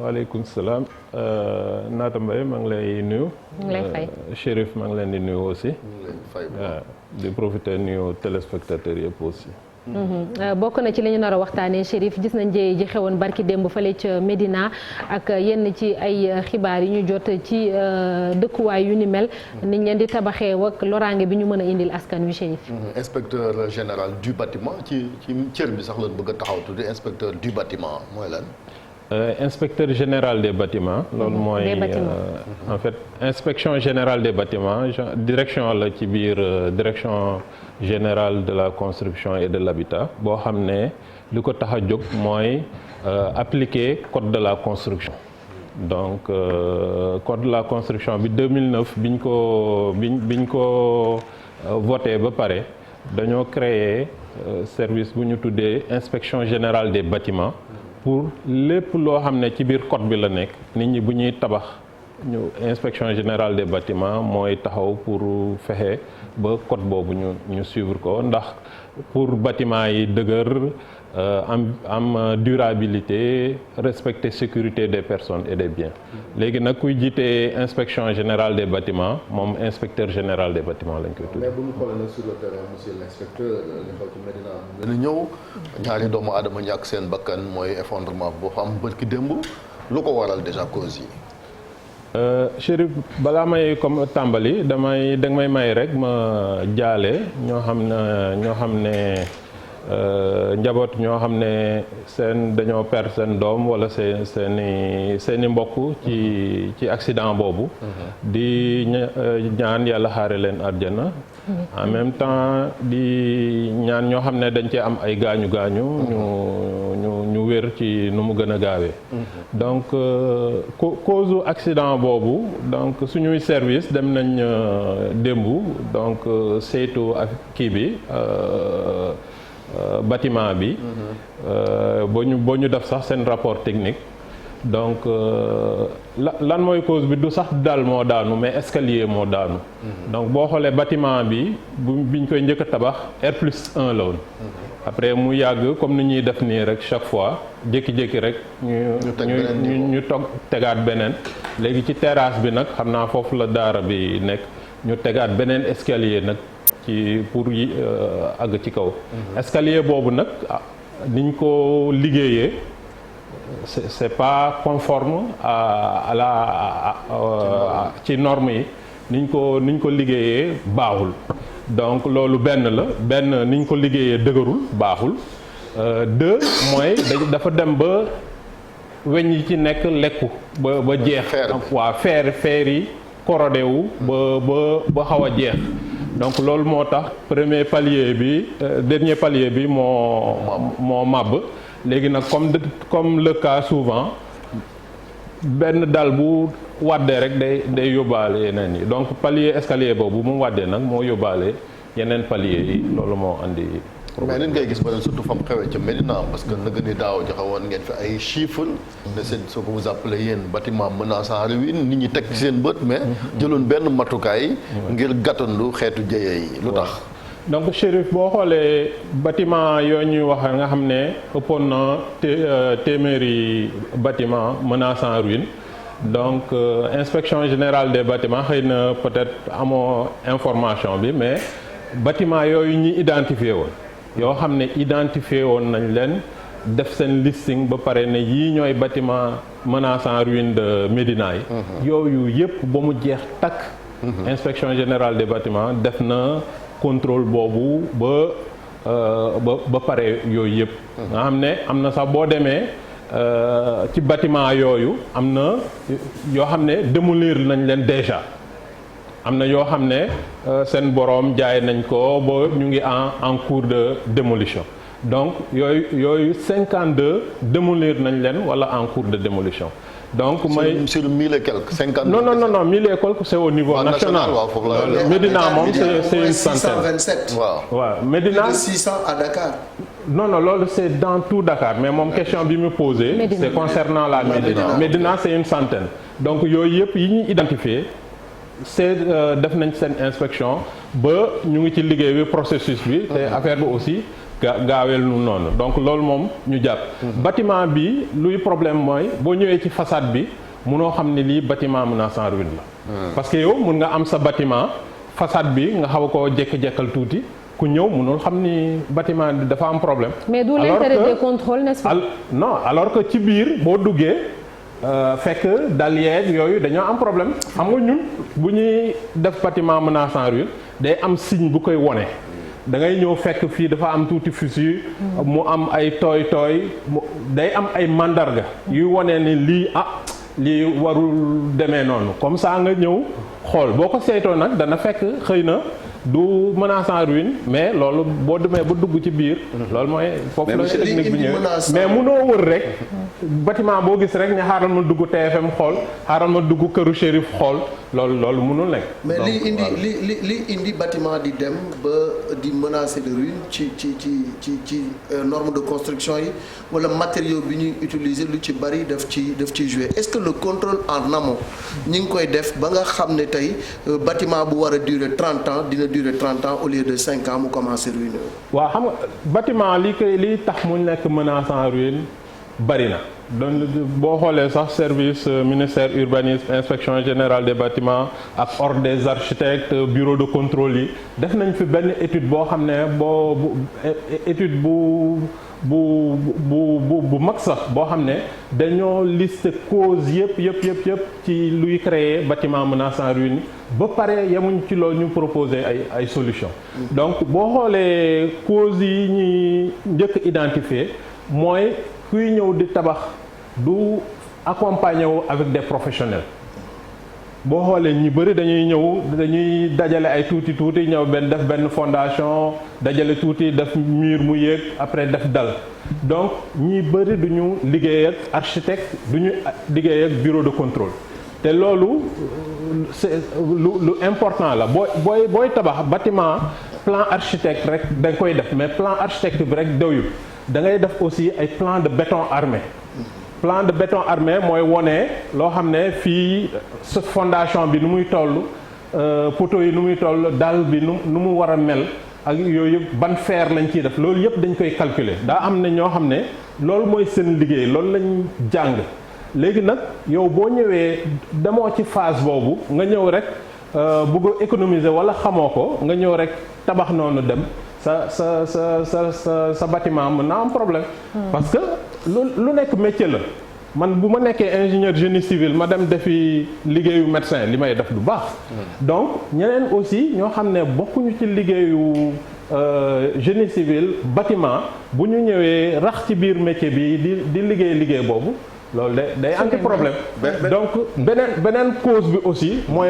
waaleykum salaam Naata Mbaye maa ngi lay nuyu. maa ngi lay fay Chérif maa ngi leen di nuyu aussi. di profiter nuyu téléspectateurs yëpp aussi. bokk na ci li ñu nar a waxtaanee Chérif gis nañ jëye ji xewoon barki démb fale ca Médina ak yenn ci ay xibaar yi ñu jot ci dëkkuwaay yu ni mel. niñ leen di tabaxee ak loraange bi ñu mën a indil askan wi Chérif. inspecteur général du bâtiment ci cër bi sax lañ bëgg a taxaw tuddi inspecteur du bâtiment mooy lan. Inspecteur général des bâtiments. loolu mooy en fait inspection générale des bâtiments direction la ci biir direction générale de la construction et de l'habitat boo xam ne li ko tax a jóg mooy appliquer code de la construction. donc code de la construction bi 2009 biñ ko voté ba pare dañoo créer service bu ñu tuddee inspection générale des bâtiments. pour lépp loo xam ne ci biir code bi la nekk nit ñi bu ñuy tabax ñu inspection générale des bâtiments mooy taxaw pour fexe ba code boobu ñu suivre ko ndax pour bâtiment yi dëgër am durabilité respecter sécurité des personnes et des biens léegi nag kuy jiite inspection générale des bâtiments moom inspecteur général des bâtiments lañ koy tudd. mais bu ñu xoolee nag sur le terrain monsieur l'inspecteur li xew ci Médina dana ñëw ñaari doomu aadama ñàkk seen bakkan mooy effondrement boo xam bërki démb lu ko waral déjà cause yi. Chérif balaa may comme tàmbali danga may may rek ma jaale ñoo xam ne njaboot ñoo xam ne dañoo perdre seen doom wala seeni mbokk ci accident boobu. di ñaan yàlla xaare leen àjjana. en même temps di ñaan ñoo xam ne dañ cee am ay gaañu ñu wér ci nu mu gën a gaawee. donc cause accident boobu donc suñuy service dem nañ démb donc saytu ak kii bi. bâtiment bi boo ñu def sax seen rapport technique donc lan mooy cause bi du sax dal moo daanu mais escalier moo daanu donc boo xoolee bâtiment bi biñ koy njëkk a tabax R+1 la woon après mu yàgg comme ni ñuy def nii rek chaque fois jékki-jékki rek ñu tegaat beneen léegi ci terrasse bi nag xam naa foofu la daara bi nekk ñu tegaat beneen escalier nag pour àgg ci kaw. escalier boobu nag niñ ko liggéeyee c'est pas conforme à la ci normes yi niñ ko liggéeyee baaxul donc loolu benn niñ ko liggéeyee dëgërul baaxul deux mooy dafa dem ba weñ yi ci nekk lekku ba jeex. waa fer yi corrodé wu ba xaw a jeex. donc loolu moo tax premier palier bi dernier palier bi moo màbb léegi nag comme le cas souvent benn dal bu wàddee rek day yóbbaale yeneen yi donc palier escalier boobu mu wàddee nag moo yóbbaale yeneen palier yi loolu moo andi. mais nit ngay gis ba surtout fam xewee ca Médina parce que nag ni daaw joxe woon ngeen fi ay chiffres ne c'est ce que vous appelez yéen bâtiment menaçant en ruine nit ñi teg ci seen bët mais jëloon benn matukaay ngir gàttandu xeetu jëye yi lu tax. donc Chérif boo xoolee bâtiment yooyu ñuy wax nga xam ne ëppoon na téeméeri bâtiment menaçant en ruine donc inspection générale des bâtiments xëy na peut-être amoo information bi mais bâtiment yooyu ñi identifié woon. yoo xam ne identifié woon nañ leen def seen listing ba pare ne yii ñooy bâtiment menaçant en ruine de Médina yi. yooyu yëpp ba mu jeex takk. inspection générale des bâtiments def na contrôle boobu ba pare yooyu yëpp. nga xam ne am na sax boo demee ci bâtiment yooyu am na yoo xam ne démolir nañ leen déjà. am na yoo xam ne seen boroom jaay nañ ko ba ñu ngi en cours de démolition donc yooyu 52 démolir nañ leen wala en cours de démolition. donc mooy sur 1000 et quelques 52. non 1000 et quelques c'est au niveau national. Médina moom c'est une centaine. 627. waaw Médina plus de 600 à Dakar. non loolu c'est dans tout Dakar mais moom question bi mu posé. c'est concernant la Médina. Médina c'est une centaine donc yooyu yëpp yi ñuy identifier. def nañ seen inspection ba ñu ngi ci liggéey bi processus bi te affaire bi aussi gaaweel nu noonu donc loolu moom ñu jàpp. bâtiment bi luy problème mooy boo ñëwee ci façade bi munoo xam ne lii bâtiment menace en ruine la. parce que yow mun nga am sa bâtiment façade bi nga xaw koo jékki-jékkal tuuti ku ñëw munul xam ni bâtiment bi dafa am problème. mais d'où l'intérêt des contrôles, n'est-ce pas? non alors que ci biir boo duggee. fekk dal yeeg yooyu dañoo am problème xam nga ñun bu ñuy def bâtiment menace en ruine day am signe bu koy wone da ngay ñëw fekk fii dafa am tuuti fissure mu am ay tooy day am ay mandarga yuy wone ni lii lii warul demee noonu comme ça nga ñëw xool boo ko saytoo nag dana fekk xëy na du menace en ruine mais loolu boo demee ba dugg ci biir. loolu mooy foofu la technique bi ñëwee mais munoo wër rek. bâtiment boo gis rek ne xaaral ma dugg TFM xool xaaral ma dugg këru Chérif xool loolu munul nekk. mais li indi bâtiment di dem ba di menacer de ruine ci norme de construction yi wala matériaux bi ñuy utiliser lu ci bari daf ci jouer est-ce que le contrôle en amont ñi ngi koy def ba nga xam ne tey bâtiment bu war a durer 30 ans dina durer 30 ans au lieu de 5 ans mu commencer ruiner. waaw xam nga bâtiment li tax mu nekk menace en ruine bari na donc boo xoolee sax service ministère urbanisme inspection générale des bâtiments ak ordre des architectes bureau de contrôle yi def nañ fi benn étude boo xam ne étude bu mag sax boo xam ne dañoo liste cause yëpp ci luy créer bâtiment menace en ruine ba pare yemuñ ci loolu ñu proposer ay solution donc boo xoolee cause yi ñuy njëkk identifier mooy kuy ñëw di tabax du accompagner wu avec des professionnels boo xoolee ñi bëri dañuy dajale ay tuuti ñëw def benn fondation dajale tuuti def mur mu yéeg après def dal donc ñi bëri duñu liggéey ak architecte duñu liggéey ak bureau de contrôle te loolu c'est lu important la booy tabax bâtiment plan architecte rek da nga koy def mais plan architecte bi rek doyul da ngay def aussi ay plan de béton armé plan de béton armé mooy wone loo xam ne fii sa fondation bi nu muy toll poteau yi nu muy toll dalle bi nu mu war a mel ak yooyu yëpp ban fer lañ ciy def loolu yëpp dañ koy calculer daa am ne ñoo xam ne loolu mooy seen liggéey loolu lañ jàng léegi nag yow boo ñëwee demoo ci phase boobu nga ñëw rek bëgg a économiser wala xamoo ko nga ñëw rek tabax noonu dem sa bâtiment mën naa am problème. parce que lu nekk métier la man bu ma nekkee ingénieur génie civil ma dem defi liggéeyu médecin li may def du baax. donc ñeneen aussi ñoo xam ne bokkuñu ci liggéeyu génie civil bâtiment bu ñu ñëwee rax ci biir métier bi di liggéey boobu loolu day anti problème. donc beneen cause bi aussi mooy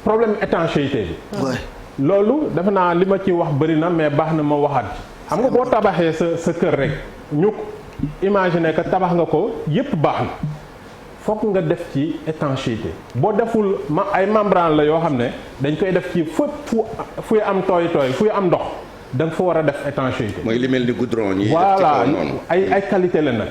problème étanchéité bi. loolu defe naa li ma ci wax bëri na mais baax na ma waxaat xam nga boo tabaxee sa kër rek ñu imaginer que tabax nga ko yépp baax na fokk nga def ci étanchéité boo deful ay membrane la yoo xam ne dañ koy def ci fuy am tooy fuy am ndox da nga fa war a def étanchéité. mooy li mel ni goudron yi. voilà ay qualité la nag.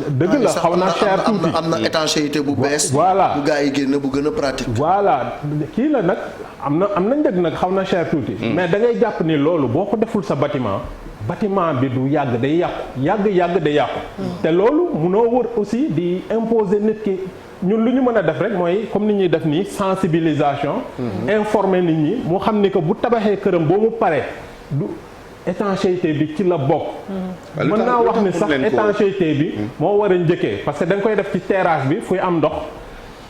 dëgg la xaw na cher tuuti am na étanchéité bu bees. voilà bu gaa yi génn bu gën a pratique. voilà kii la nag am na njëg nag xaw na cher tuuti. mais da ngay jàpp ni loolu boo ko deful sa bâtiment bi du yàgg day yàqu day yàqu. te loolu munoo wër aussi di imposer nit ki. ñun lu ñu mën a def rek mooy comme ni ñuy def nii sensibilisation. informer nit ñi mu xam ni que bu tabaxee këram boo mu paree du étanchéité bi ci la bokk. mën naa wax ni sax étanchéité bi moo war a njëkkee parce que da nga koy def ci terrasse bi fuy am ndox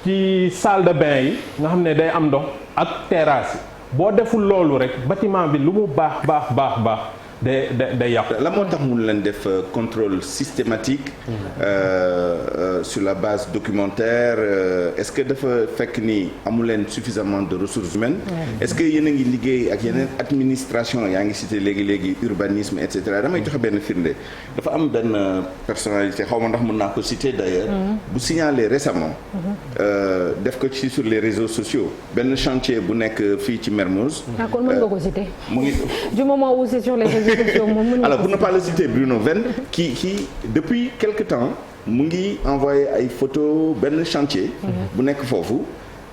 ci salle de bain yi nga xam ne day am ndox ak terrasse yi boo deful loolu rek bâtiment bi lu mu baax day yàqu. la moo tax mun leen def contrôle systématique sur la base documentaire est-ce que dafa fekk ni amu leen suffisamment de ressources humaines. est-ce que yéen a ngi liggéey ak yeneen administration yaa ngi cité léegi urbanisme et cetera damay joxe benn firnde dafa am benn personnalité xaw ma ndax mën naa ko citer d'ailleurs. bu signalé récemment. def ko ci sur les réseaux sociaux benn chantier bu nekk fii ci Mermoz. kon mën nga ko citer. mu ngi du moment où c'est sur les réseaux. Alors pour ne pas le citer Bruno Venn qui depuis quelque temps mu ngi envoyé ay photos benn chantier bu nekk foofu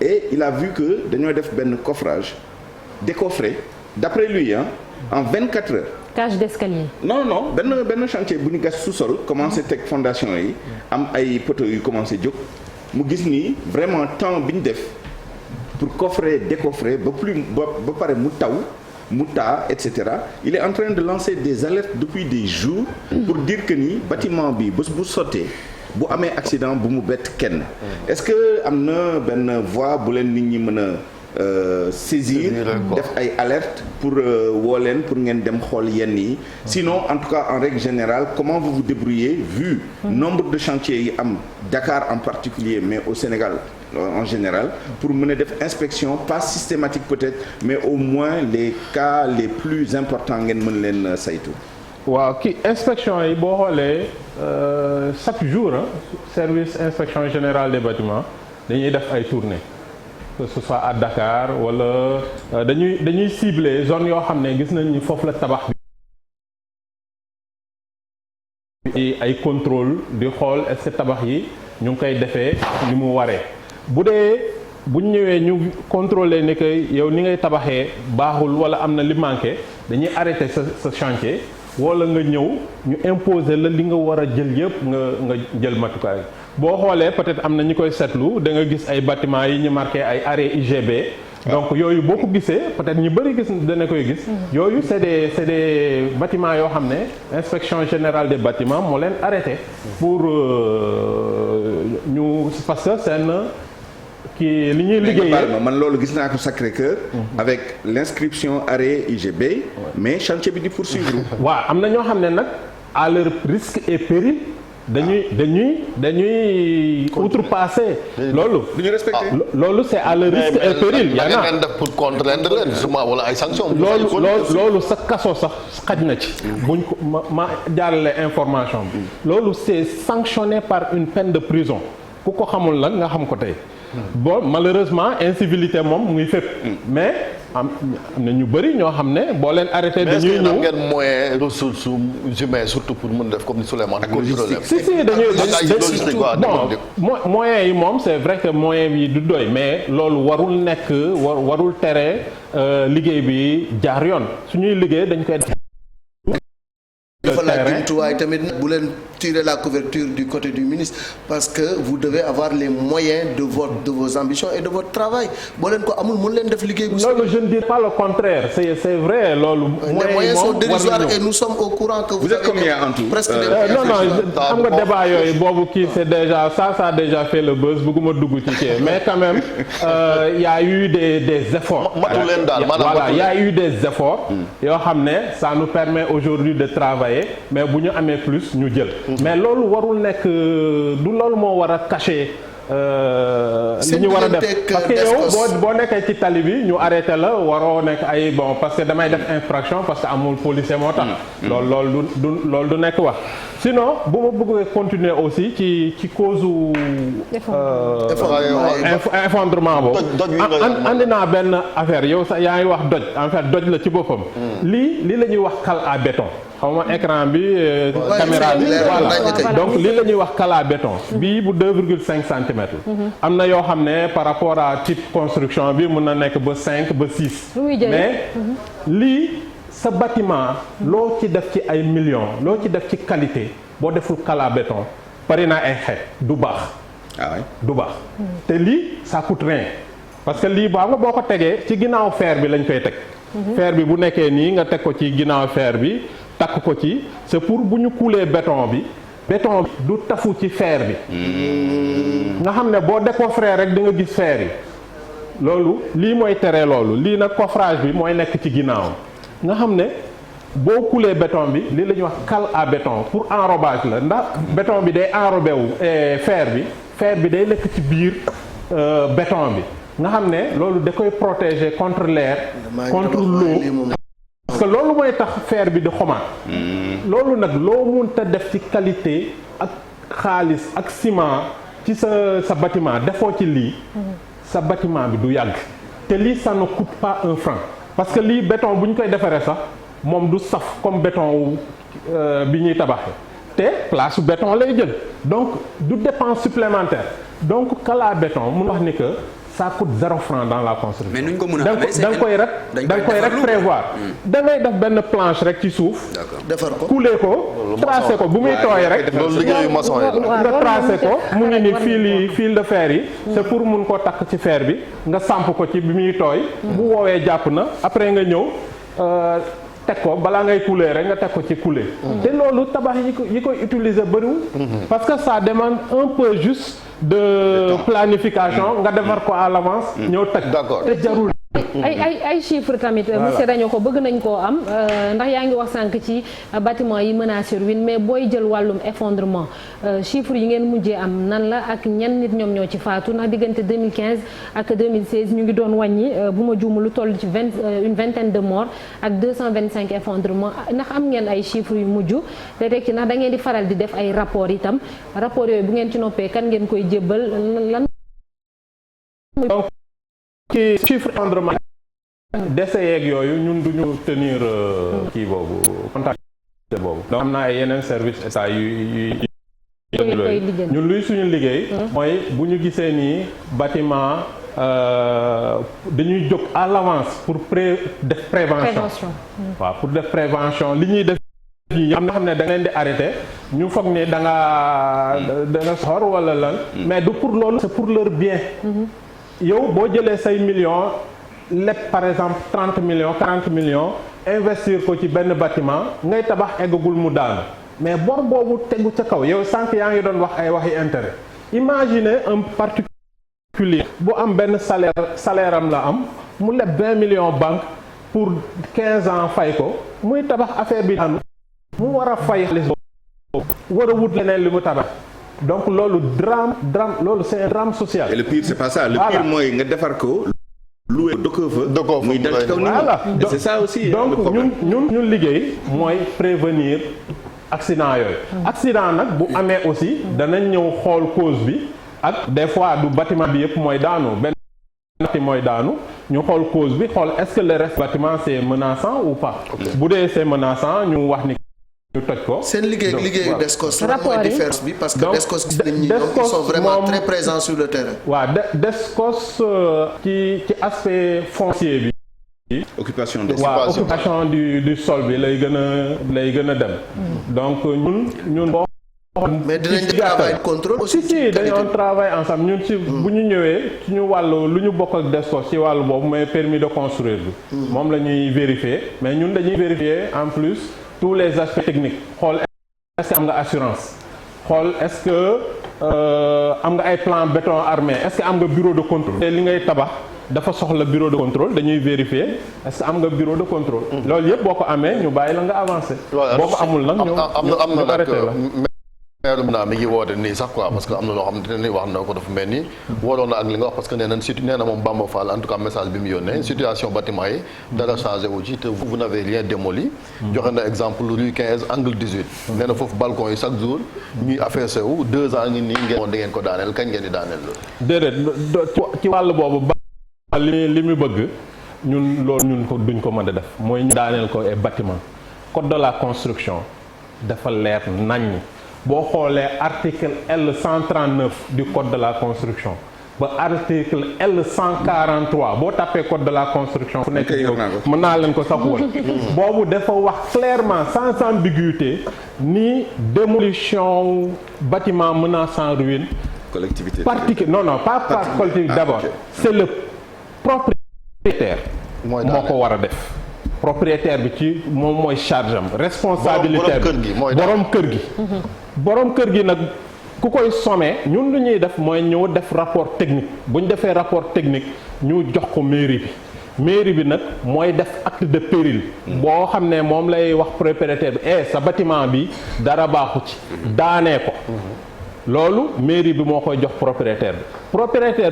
et il a vu que dañoo def benn coffrage décoffré d'après lui en 24 heures. cage d'escalier. non benn chantier bu ñu gas sous-sol commencé teg fondation yi am ay poteaux yu commencé jóg mu gis ni vraiment temps bi ñu def pour coffrer décoffrer ba pare mu taw mu taa et cetera il est en train de lancer des alertes depuis des jours pour dire que ni bâtiment bi bés bu sottee bu amee accident bu mu bett kenn est-ce que am na benn voie bu leen nit ñi mën a saisir def ay alerte pour woo leen pour ngeen dem xool yenn yi sinon en tout cas en règle générale comment vous vous débrouillez vu nombre de chantiers yi am Dakar en particulier mais au Sénégal en général pour mën a def inspection pas systématique peut-être mais au moins les cas les plus importants ngeen mën leen saytu. waaw kii inspection yi boo xoolee chaque jour service inspection générale des bâtiments dañuy def ay tournées. que ce soit à Dakar wala dañuy cibler zone yoo xam ne gis nañ ni foofu la tabax bi ay contrôle di xool est-ce que tabax yi ñu ngi koy defee ni mu waree bu ñëwee ñu contrôler ni que yow ni ngay tabaxee baaxul wala am na li manqué dañuy arrêter sa chantier wala nga ñëw ñu imposer la li nga war a jël yëpp nga jël matukaay boo xoolee peut-être am na ñi koy seetlu da nga gis ay bâtiments yi ñu marqué ay arrêt IGB. donc yooyu boo ko gisee peut-être ñu bëri gis dana koy gis. yooyu c'est des bâtiments yoo xam ne inspection générale des bâtiments moo leen arrêté. pour ñu parce que seen kii li ñuy liggéeyee man loolu gis naa ko Sacré-Cœur. avec l'inscription arrêt IGB. mais chantier bi di poursuivre. waaw am na ñoo xam ne nag à leur risque et péril. dañuy outrepasser loolu. du ñu respecté loolu c'est à leur risque et péril. yaa na def pour contraindre leen justement wala ay sanctions. loolu sa kaso sax xaj na ci. buñ ko ma jaarale information bi. loolu c'est sanctionné par une peine de prison ku ko xamul nag nga xam ko tey. bon malheureusement incivilité moom muy fépp. mais am na ñu bëri ñoo xam ne boo leen arrêté. dañuy ñëw mais ngeen moyen ressources humaines surtout pour mën def comme ni Souleymane. ak logistique si dañuy bon moyens yi moom c'est vrai que moyen bi du doy mais loolu warul nekk warul tere liggéey bi jaar yoon suñuy liggéey dañ koy def. dafa laaj jumtuwaay tamit bu leen tirer la couverture du côté du ministre parce que vous devez avoir les moyens de vos ambitions et de votre travail boo leen ko amul mën leen def liggéey bu. loolu je ne dis pas le contraire c'est vrai loolu. les moyens sont dérisoires et nous sommes au courant que vous êtes combien en tout. presque non xam nga débat yooyu boobu kii c'est déjà ça a déjà fait le buzz bëgguma dugg ci kii mais quand même y a eu des efforts. matu leen daal maanaam voilà y a eu des efforts. yoo xam ne ça nous permet aujourd'hui de travailler mais bu ñu amee plus ñu jël. mais loolu warul nekk du loolu moo war a cacher li ñu war a def parce que yow boo nekkee ci tali bi ñu arrêté la waroo nekk ay bon parce que damay def infraction parce que amul policier moo tax. loolu du nekk wax. sinon bu ma bëggee continuer aussi ci cause effondrement boobu. andi naa benn affaire yow sax yaa ngi wax doj en fait doj la ci boppam. lii la ñuy wax cale à béton. xaw ma écran bi caméra bi voilà donc lii la ñuy wax cale à béton bii bu 2,5 centimètres am na yoo xam ne par rapport à type construction bi mun na nekk ba 5 ba 6 mais lii sa bâtiment loo ci def ci ay millions loo ci def ci qualité boo deful cale à béton bari na ay xeet du baax du baax te lii ça coûte rien parce que lii baa nga boo ko tegee ci ginnaaw fer bi lañ koy teg fer bi bu nekkee nii nga teg ko ci ginnaaw fer bi takk ko ci c'est pour bu ñu couler béton bi du tafu ci fer bi nga xam ne boo décoffrer rek di nga gis fer yi loolu lii mooy tere loolu lii nag coffrage bi mooy nekk ci ginnaaw nga xam ne boo couler béton bi lii la ñuy wax cale à béton pour enrobage la ndax béton bi day enrobé wu fer bi day nekk ci biir béton bi nga xam ne loolu da koy protéger contre l'air contre l'eau parce que loolu mooy tax fer bi di xomaat loolu nag loo mënta def ci qualité ak xaalis ak ciment ci sa bâtiment defoo ci lii sa bâtiment bi du yàgg te lii ça ne coûte pas un franc parce que lii béton bu ñu koy defaree sax moom du saf comme béton bi ñuy tabaxee te place su béton lay jël donc du dépense supplémentaire donc cale à béton mun wax ni que ça coûte 0 franc dans la construction. mais nuñ ko mën a amee da nga koy rek prévoir. da ngay def benn planche rek ci suuf. defar ko couler ko tracé ko bu muy tooy rek. loolu liggéeyu maçon yi la. nga tracé ko mu ngi ni fil de fer yi. c'est pour mun koo takk ci fer bi nga samp ko ci bi muy tooy. bu woowee jàpp na après nga ñëw. teg ko balaa ngay couler rek nga teg ko ci couler. te loolu tabax yi koy utiliser bëriwul. parce que ça demande un peu juste de planification nga defar ko à l'avance. ñëw teg d'accord te jarul. ay chiffres tamit monsieur dañoo ko bëgg nañ koo am ndax yaa ngi wax sànq ci bâtiment yi menacé ruine mais booy jël wàllum effondrement chiffres yi ngeen mujjee am nan la ak ñan nit ñoom ñoo ci faatu ndax diggante 2015 ak 2016 ñu ngi doon wàññi bu ma juum lu toll ci une vingtaine de morts ak 225 effondrement ndax am ngeen ay chiffres yu mujj te teg ci ndax da ngeen di faral di def ay rapports itam rapports yooyu bu ngeen ci noppee kan ngeen koy jébbal lan. ci chiffre effondrement décès yeeg yooyu ñun duñu tenir kii boobu contact boobu donc am na ay yeneen service état yu ñun luy suñu liggéey mooy bu ñu gisee nii bâtiment dañuy jóg à l'avance pour def prévention waaw pour def prévention li ñuy def yi am na xam ne da nga leen di arrêté ñu foog ne da nga soxor wala lan mais du pour loolu c'est pour leur bien yow boo jëlee say millions lépp par exemple 30 millions 40 millions investir ko ci benn bâtiment ngay tabax eggagul mu daanu mais bor boobu tegu ca kaw yow sànq yaa ngi doon wax ay waxi intérêt imaginez un particulier bu am benn salaire am la am mu leb 20 millions banque pour 15 ans fay ko muy tabax affaire bi daanu mu war a fay xaalis boobu war a wut leneen li mu tabax. donc loolu drame loolu c'est un drame social. et le pire c'est pas ça. le pire mooy nga defar ko. loué dëkkoo fa. muy dal ci kaw nit ñi. c'est ça aussi. donc ñun liggéey mooy prévenir accident yooyu. accident nag bu amee aussi danañ ñëw xool cause bi ak des fois du bâtiment bi yëpp mooy daanu benn bâtiment mooy daanu ñu xool cause bi xool est-ce que le reste bâtiment c'est menaçant ou pas. bu dee c'est menaçant ñu wax ni. ñu toj ko seen liggéeyu Descos lan mooy différence bi parce que Descos gis nañ ni ñoom ils sont vraiment très présents sur le terrain. waaw Descos ci aspect foncier bi. occupation du sol bi lay gën a dem. donc ñun boo. mais dinañ travail de contrôle aussi. si dañoo travail ensemble ñun si bu ñu ñëwee ci ñu wàllu lu ñu bokk ak Descos ci wàllu boobu mooy permis de construire bi. moom la ñuy vérifier mais ñun dañuy vérifier en plus. tous les aspects techniques xool est-ce que am nga assurance xool est-ce que am nga ay plan béton armé est-ce que am nga bureau de contrôle te li ngay tabax dafa soxla bureau de contrôle dañuy vérifier est-ce que am nga bureau de contrôle loolu yëpp boo ko amee ñu bàyyi la nga avancer boo ko amul nag ñu arrêté la maire bi mi ngi woote nii sax quoi parce que am na loo xam ne wax na ko dafa mel ni waroon na ak li nga wax parce que nee na moom Bamba Fall en tout cas message bi mu yónnee situation bâtiment yi dara changé wu ci te vous n'avez rien démoli joxe na exemple rue 15 angle 18 nee na foofu balcon yi chaque jour ñuy affaissé wu 2 ans ngi nii ngeen woon da ngeen ko daaneel kañ ngeen di daaneel loolu déedéet ci wàll boobu ba li mu bëgg ñun loolu ñun ko duñ ko mën a def mooy ñu daaneel ko ay bâtiment code de la construction dafa leer naññ boo xoolee article L139 du code de la construction ba article L143 boo tapé code de la construction fu nekk mën naa leen ko sax woon boobu dafa wax clairement sans ambiguïté ni démolition bâtiment menaçant ruine collectivité non pas collectivité d'abord c'est le propriétaire moo ko war a def propriétaire bi ci moom mooy charge am responsabilité bi borom kër gi nag ku koy sommé ñun lu ñuy def mooy ñëw def rapport technique bu ñu defee rapport technique ñu jox ko mairie bi nag mooy def acte de péril boo xam ne moom lay wax propriétaire bi sa bâtiment bi dara baaxu ci daanee ko loolu mairie bi moo koy jox propriétaire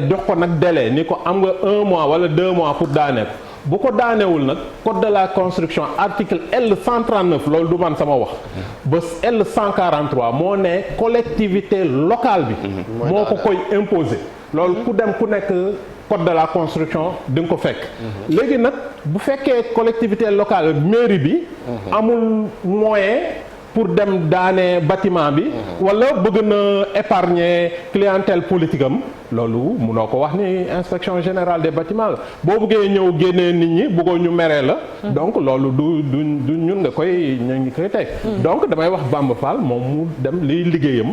jox ko nag délai ni ko am nga 1 mois wala 2 mois pour daanee ko bu ko daanewul nag code de la construction article L139 loolu du man sama wax ba L143 moo ne collectivité locale bi moo ko koy imposer loolu ku dem ku nekk code de la construction di nga ko fekk léegi nag bu fekkee collectivité locale mairie bi amul moyen pour dem daane bâtiment bi wala bëgg na épargner clientèle politique am loolu munoo ko wax ni inspection générale des bâtiments la boo bëggee ñëw génnee nit ñi bëggoo ñu meree la donc loolu du ñun nga koy teg donc damay wax Bamba Fall moom mu dem liy liggéeyam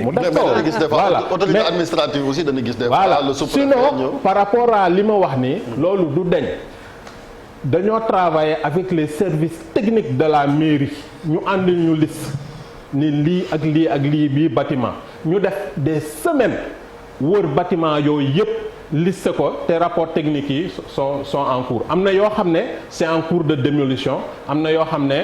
mu def ko voilà autorité administrative aussi dañuy gis des fois voilà le sous-préfet sinon par rapport à li ma wax ni loolu du deñ dañoo travailler avec les services techniques de la mairie ñu àndi ñu liste ni lii ak lii ak lii bii bâtiment ñu def des semaines wër bâtiment yooyu yëpp liste ko te rapport technique yi sont en cours am na yoo xam ne c'est en cours de démolition am na yoo xam ne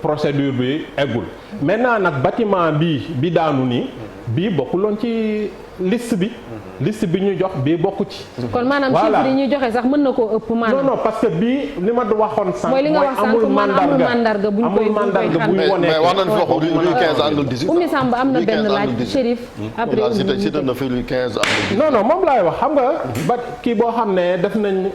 procédure bi eggul maintenant nag bâtiment bi daanu nii bii bokkuloon ci liste bi ñu jox bii bokku ci. kon maanaam chiffre yi ñuy joxe sax mën na koo ëpp maanaam. non parce que bii li ma waxoon sànq. mooy li nga wax sànq amul mandarga buy wone mais wax nañu foofu rue 15 angle 18. Oumy Samb am na benn laaj Chérif. après cité na fi rue 15 angle 18. non moom laay wax xam nga ba kii boo xam ne def nañ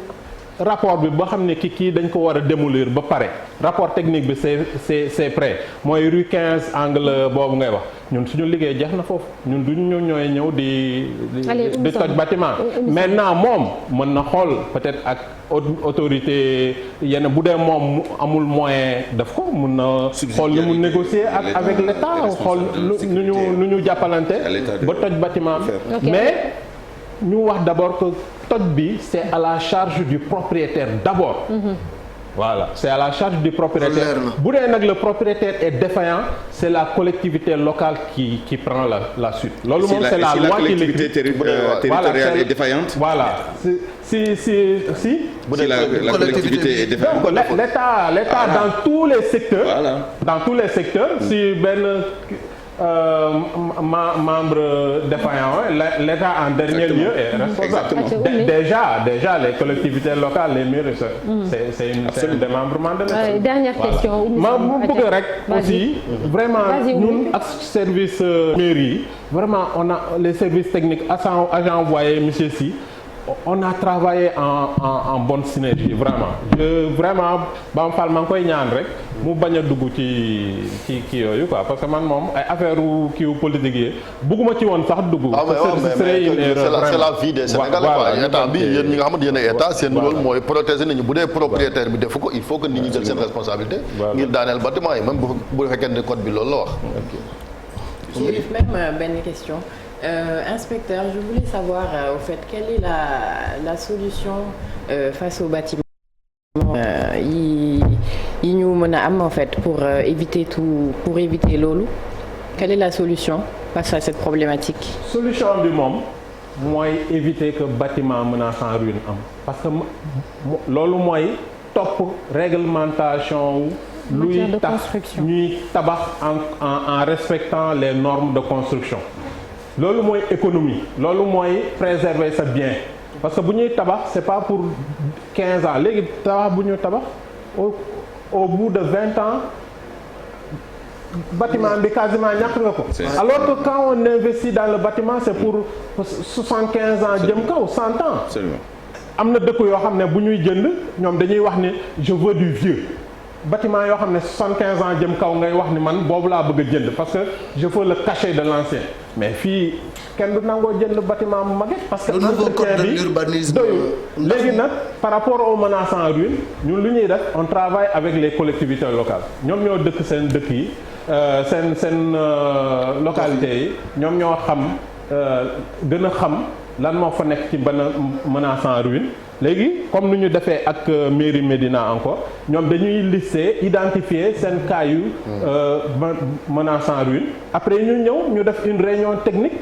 rapport bi boo xam ne kii dañ ko war a démolir ba pare rapport technique bi c'est prêt mooy rue 15 angle boobu ngay wax ñun suñu liggéey jeex na foofu ñun duñu ñooy ñëw di toj bâtiment maintenant moom mën na xool peut-être ak autorité yenn bu dee moom amul moyen def ko mun na xool lu mu négocier avec l'État xool nu ñu jàppalante ba toj bâtiment mais ñu wax d'abord que toj bi c'est à la charge du propriétaire d'abord. Voilà c'est à la charge du propriétaire. bu dee nag le propriétaire est défaillant c'est la collectivité locale qui prend la suite. loolu moom c'est la loi qui collectivité territoriale est défaillante. voilà si la collectivité est défaillante. donc l'État dans tous les secteurs. Voilà. Dans tous les secteurs si benn. membre défaillant l'État en dernier lieu est responsable. Déjà les collectivités locales les mairies c'est un démembrement de l'État. Dernière question. ma bu bëgg rek aussi vraiment ñun ak service mairie yi vraiment on a les services techniques agent envoyé monsieur Sy on a travaillé en bonne synergie vraiment Bamba Fall maa ngi koy ñaan rek mu bañ a dugg ci kii yooyu quoi parce que man moom ay affaire kiiwu politique yi bugguma ci woon sax dugg. c'est la vie des Sénégalais quoi état bi yéen ñi nga xamante yéen ay état seen rôle mooy protéger nañu bu dee propriétaire bi defu ko il faut que nit ñi jël seen responsabilité. ngir daaneel bâtiment yi même bu fekkee ne code bi loolu la wax. Chérif même benn question. Inspecteur, je voulais savoir au fait quelle est la solution face au bâtiment yi ñu mën a am en fait pour éviter loolu. Quelle est la solution face à cette problématique? Solution bi moom mooy éviter que bâtiment menace en ruine am parce que loolu mooy topp réglementation luy tax ñuy tabax en respectant les normes de construction. loolu mooy économie loolu mooy préserver sa bien parce que bu ñuy tabax c'est pas pour 15 ans léegi tabax bu ñuy tabax au bout de 20 ans bâtiment bi quasiment ñàkk nga ko. Alors que quand on investit dans le bâtiment c'est pour 75 ans jëm kaw 100 ans. Absolument. am na dëkk yoo xam ne bu ñuy jënd ñoom dañuy wax ni je veux du vieux. bâtiment yoo xam ne 75 ans jëm kaw ngay wax ni man boobu laa bëgg a jënd parce que je veux le cachet de l'ancien mais fii kenn du nangoo jënd bâtiment mu maget parce que entretien bi doyul léegi nag par rapport aux menaces en ruine ñun lu ñuy def on travaille avec les collectivités locales ñoom ñoo dëkk seen dëkk yi seen localités yi ñoom ñoo xam gën a xam lan moo fa nekk ci benn menace en ruine léegi comme nu ñu defee ak mairie Médina encore ñoom dañuy lister identifier seen cas yu menace en ruine après ñu ñëw ñu def une réunion technique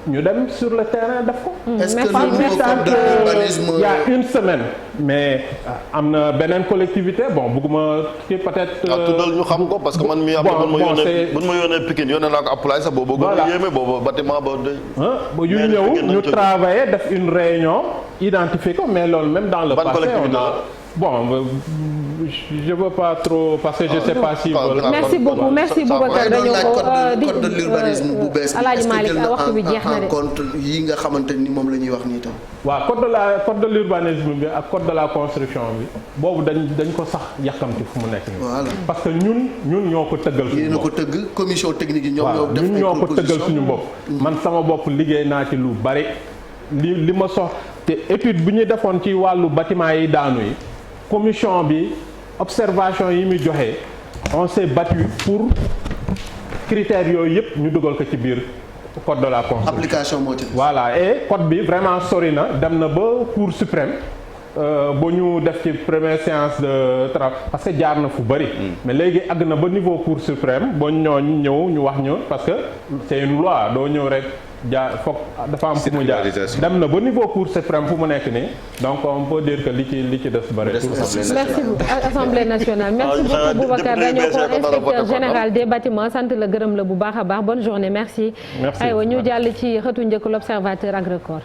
ñu dem sur le terrain def ko. Est-ce que le nouveau code de l'urbanisme il y a une semaine mais am na beneen collectivité bon bëgguma kii peut-être. tuddal ñu xam ko parce que man mii am na bu ma yónnee Pikine yónnee naa ko Apulaay sax boobu. voilà gën a yéeme boobu bâtiment ba de. ba yu ñëw ñu travailler def une réunion identifier ko mais loolu même dans le passé on a bon je veux pas trop parce que je sais pas si. merci beaucoup merci Boubacar dañoo ko code de l'urbanisme bu bees bi Alaaji Malick waxtu bi jeex na de en compte yi nga xamante ni moom la ñuy wax nii tam. waaw code de l'urbanisme bi ak code de la construction bi boobu dañ ko sax yàkkamti fu mu nekk nii. voilà parce que ñun ñoo ko tëggal suñu bopp. yéen a ko tëgg commission technique yi ñoom ñoo def ñun ñoo ko tëggal suñu bopp. man sama bopp liggéey naa ci lu bari li ma sox te étude bi ñu defoon ci wàllu bâtiment yi daanu yi. commission bi observation yi muy joxe on s'est battu pour critères yooyu yëpp ñu dugal ko ci biir code de la construction. application moo ci. voilà et code bi vraiment sori na dem na ba Cour suprême ba ñu def ci première séance de travail parce que jaar na fu bari. mais léegi àgg na ba niveau Cour suprême ba ñooñu ñëw ñu wax ñu parce que c'est une loi doo ñëw rek. foog dafa am fu mu jaar dem na ba niveau Cour suprême fu mu nekk nii donc on peut dire que li ci des bëreetul. merci Assemblée nationale merci beaucoup Boubacar dañoo ko inspecteur général des bâtiments sant la gërëm la bu baax a baax bonne journée merci. aywa ñu jàll ci xëtu njëkk l'Observateur ak Record.